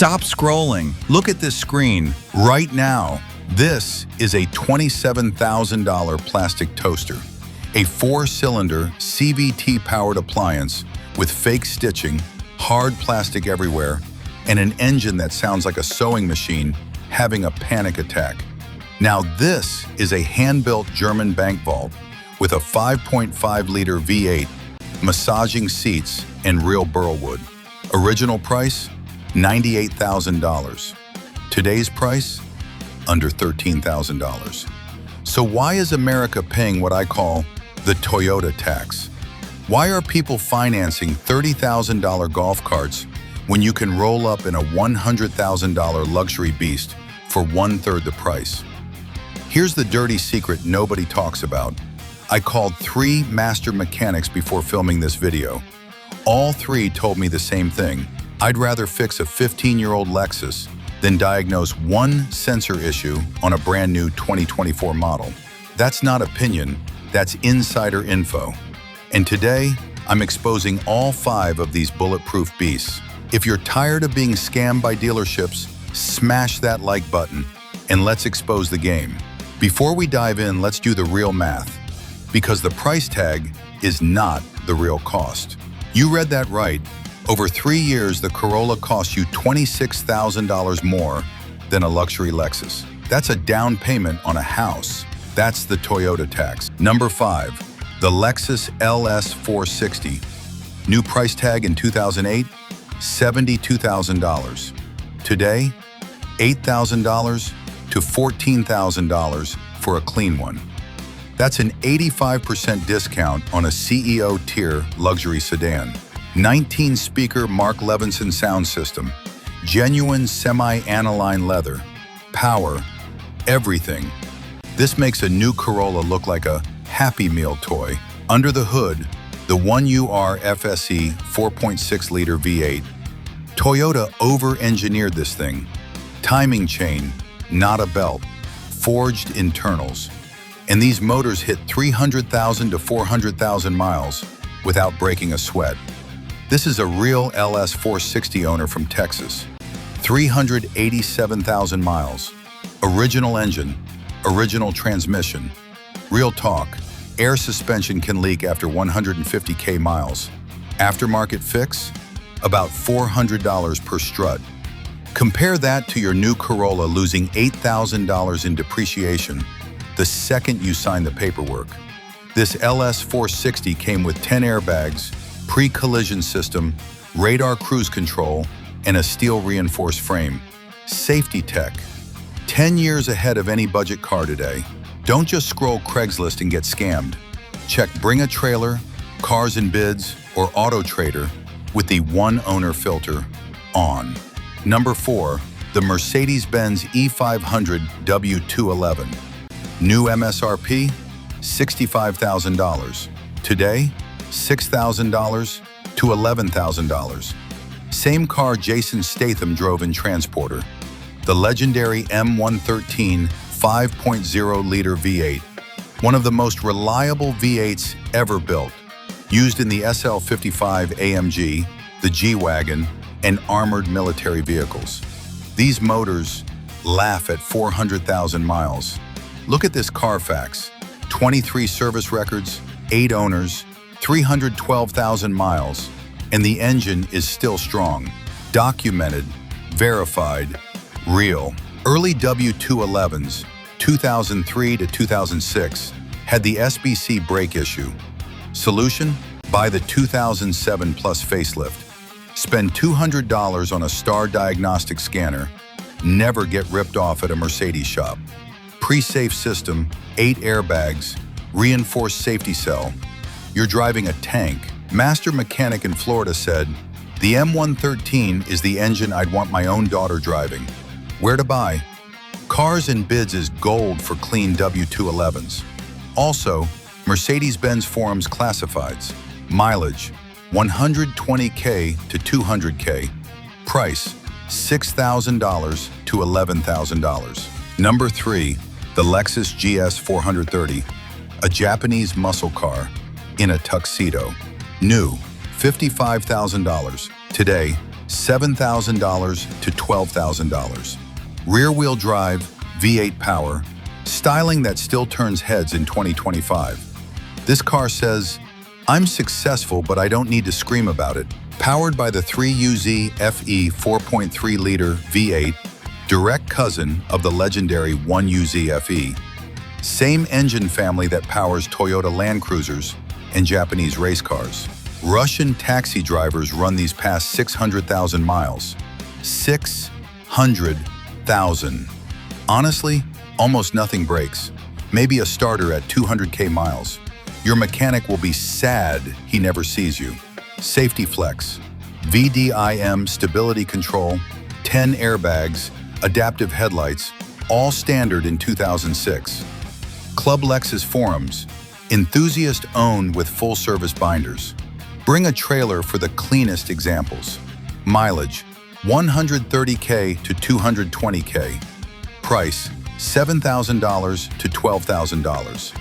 Stop scrolling. Look at this screen right now. This is a $27,000 plastic toaster, a 4-cylinder CVT-powered appliance with fake stitching, hard plastic everywhere, and an engine that sounds like a sewing machine having a panic attack. Now this is a hand-built German bank vault with a 5.5-liter V8, massaging seats, and real burl wood. Original price, $98,000. Today's price, under $13,000. So why is America paying what I call the Toyota tax? Why are people financing $30,000 golf carts when you can roll up in a $100,000 luxury beast for 1/3 the price? Here's the dirty secret nobody talks about. I called 3 master mechanics before filming this video. All 3 told me the same thing. I'd rather fix a 15-year-old Lexus than diagnose one sensor issue on a brand new 2024 model. That's not opinion, that's insider info. And today, I'm exposing all 5 of these bulletproof beasts. If you're tired of being scammed by dealerships, smash that like button and let's expose the game. Before we dive in, let's do the real math, because the price tag is not the real cost. You read that right. Over 3 years, the Corolla cost you $26,000 more than a luxury Lexus. That's a down payment on a house. That's the Toyota tax. Number 5, the Lexus LS 460. New price tag in 2008, $72,000. Today, $8,000 to $14,000 for a clean one. That's an 85% discount on a CEO tier luxury sedan. 19-speaker Mark Levinson sound system, genuine semi-aniline leather, power, everything. This makes a new Corolla look like a Happy Meal toy. Under the hood, the 1UR FSE 4.6-liter V8. Toyota over-engineered this thing. Timing chain, not a belt. Forged internals. And these motors hit 300,000 to 400,000 miles without breaking a sweat. This is a real LS 460 owner from Texas. 387,000 miles. Original engine, original transmission. Real talk, air suspension can leak after 150K miles. Aftermarket fix, about $400 per strut. Compare that to your new Corolla losing $8,000 in depreciation the second you sign the paperwork. This LS 460 came with 10 airbags, pre-collision system, radar cruise control, and a steel-reinforced frame. Safety tech. 10 years ahead of any budget car today. Don't just scroll Craigslist and get scammed. Check Bring a Trailer, Cars and Bids, or Auto Trader with the one-owner filter on. Number 4, the Mercedes-Benz E500 W211. New MSRP, $65,000. Today, $6,000 to $11,000. Same car Jason Statham drove in Transporter. The legendary M113 5.0-liter V8. One of the most reliable V8s ever built. Used in the SL55 AMG, the G-Wagon, and armored military vehicles. These motors laugh at 400,000 miles. Look at this Carfax. 23 service records, 8 owners, 312,000 miles, and the engine is still strong. Documented, verified, real. Early W211s, 2003 to 2006, had the SBC brake issue. Solution? Buy the 2007 Plus facelift. Spend $200 on a Star diagnostic scanner. Never get ripped off at a Mercedes shop. Pre-safe system, 8 airbags, reinforced safety cell. You're driving a tank. Master mechanic in Florida said, "The M113 is the engine I'd want my own daughter driving." Where to buy? Cars and Bids is gold for clean W211s. Also, Mercedes-Benz Forums Classifieds. Mileage, 120K to 200K. Price, $6,000 to $11,000. Number 3, the Lexus GS 430, a Japanese muscle car in a tuxedo. New, $55,000. Today, $7,000 to $12,000. Rear-wheel drive, V8 power, styling that still turns heads in 2025. This car says, "I'm successful, but I don't need to scream about it." Powered by the 3UZ FE 4.3-liter V8, direct cousin of the legendary 1UZ FE. Same engine family that powers Toyota Land Cruisers and Japanese race cars. Russian taxi drivers run these past 600,000 miles. 600,000. Honestly, almost nothing breaks. Maybe a starter at 200K miles. Your mechanic will be sad he never sees you. Safety Flex, VDIM stability control, 10 airbags, adaptive headlights, all standard in 2006. Club Lexus forums, enthusiast owned with full service binders. Bring a trailer for the cleanest examples. Mileage, 130K to 220K. Price, $7,000 to $12,000.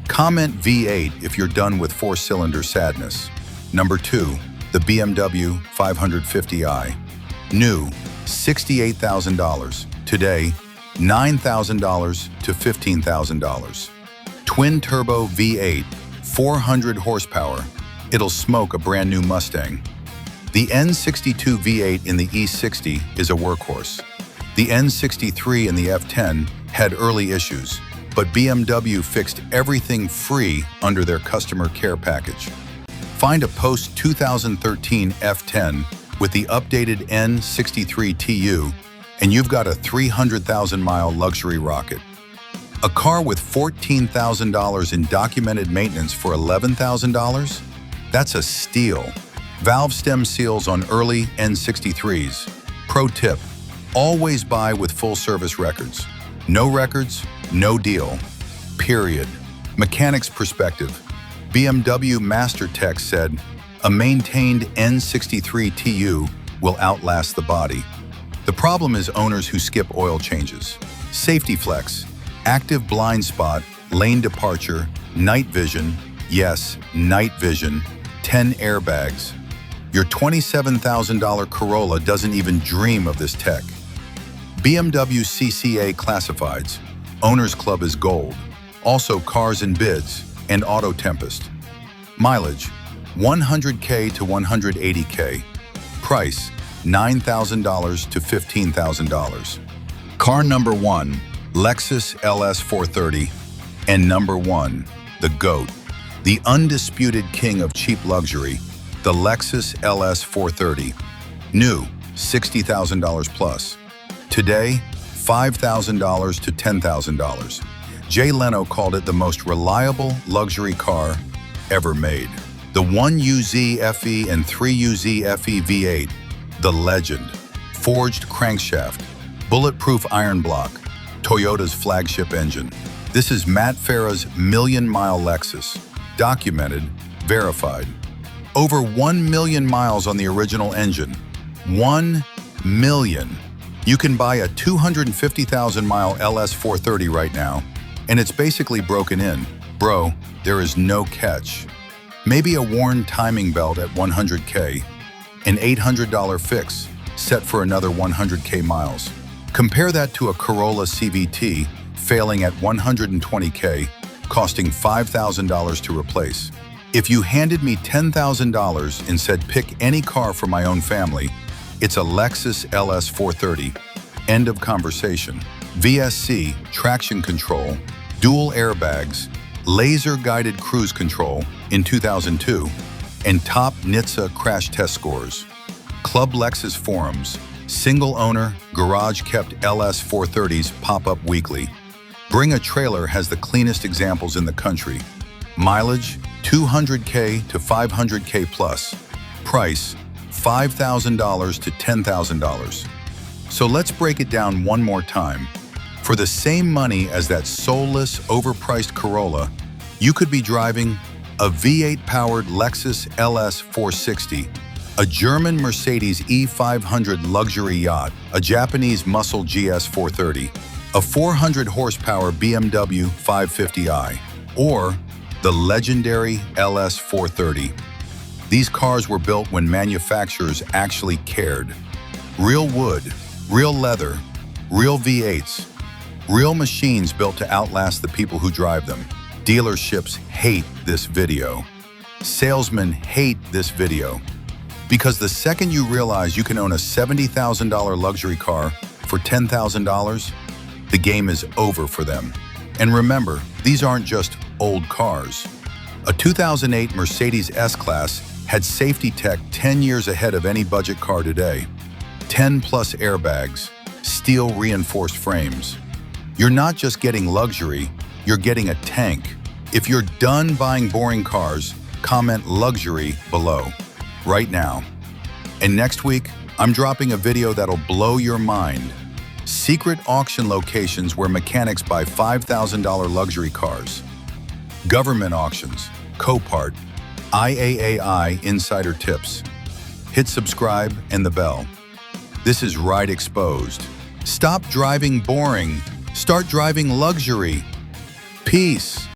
Comment V8 if you're done with four-cylinder sadness. Number 2, the BMW 550i. New, $68,000. Today, $9,000 to $15,000. Twin-turbo V8, 400 horsepower. It'll smoke a brand new Mustang. The N62 V8 in the E60 is a workhorse. The N63 and the F10 had early issues, but BMW fixed everything free under their customer care package. Find a post-2013 F10 with the updated N63 TU, and you've got a 300,000-mile luxury rocket. A car with $14,000 in documented maintenance for $11,000? That's a steal. Valve stem seals on early N63s. Pro tip, always buy with full service records. No records, no deal. Period. Mechanic's perspective. BMW Master Tech said, a maintained N63 TU will outlast the body. The problem is owners who skip oil changes. Safety Flex, active blind spot, lane departure, night vision, yes, night vision, 10 airbags. Your $27,000 Corolla doesn't even dream of this tech. BMW CCA Classifieds, Owners Club is gold, also Cars and Bids, and Auto Tempest. Mileage, 100K to 180K. Price, $9,000 to $15,000. Car number 1, Lexus LS 430. And number 1, the GOAT, the undisputed king of cheap luxury, the Lexus LS 430. New, $60,000 plus. Today, $5,000 to $10,000. Jay Leno called it the most reliable luxury car ever made. The 1UZ FE and 3UZ FE V8, the legend. Forged crankshaft, bulletproof iron block, Toyota's flagship engine. This is Matt Farah's million-mile Lexus. Documented, verified. Over 1 million miles on the original engine. 1 million. You can buy a 250,000-mile LS 430 right now, and it's basically broken in. Bro, there is no catch. Maybe a worn timing belt at 100K, an $800 fix set for another 100K miles. Compare that to a Corolla CVT failing at 120K, costing $5,000 to replace. If you handed me $10,000 and said pick any car for my own family, it's a Lexus LS 430. End of conversation. VSC, traction control, dual airbags, laser-guided cruise control in 2002, and top NHTSA crash test scores. Club Lexus forums, single owner, garage-kept LS 430s pop up weekly. Bring a Trailer has the cleanest examples in the country. Mileage, 200K to 500K plus. Price, $5,000 to $10,000. So let's break it down one more time. For the same money as that soulless, overpriced Corolla, you could be driving a V8-powered Lexus LS 460, a German Mercedes E500 luxury yacht, a Japanese muscle GS 430, a 400-horsepower BMW 550i, or the legendary LS 430. These cars were built when manufacturers actually cared. Real wood, real leather, real V8s, real machines built to outlast the people who drive them. Dealerships hate this video. Salesmen hate this video. Because the second you realize you can own a $70,000 luxury car for $10,000, the game is over for them. And remember, these aren't just old cars. A 2008 Mercedes S-Class had safety tech 10 years ahead of any budget car today. 10+ airbags, steel reinforced frames. You're not just getting luxury, you're getting a tank. If you're done buying boring cars, comment luxury below, right now. And next week, I'm dropping a video that'll blow your mind. Secret auction locations where mechanics buy $5,000 luxury cars. Government auctions, Copart, IAAI insider tips. Hit subscribe and the bell. This is RideExposed. Stop driving boring. Start driving luxury. Peace.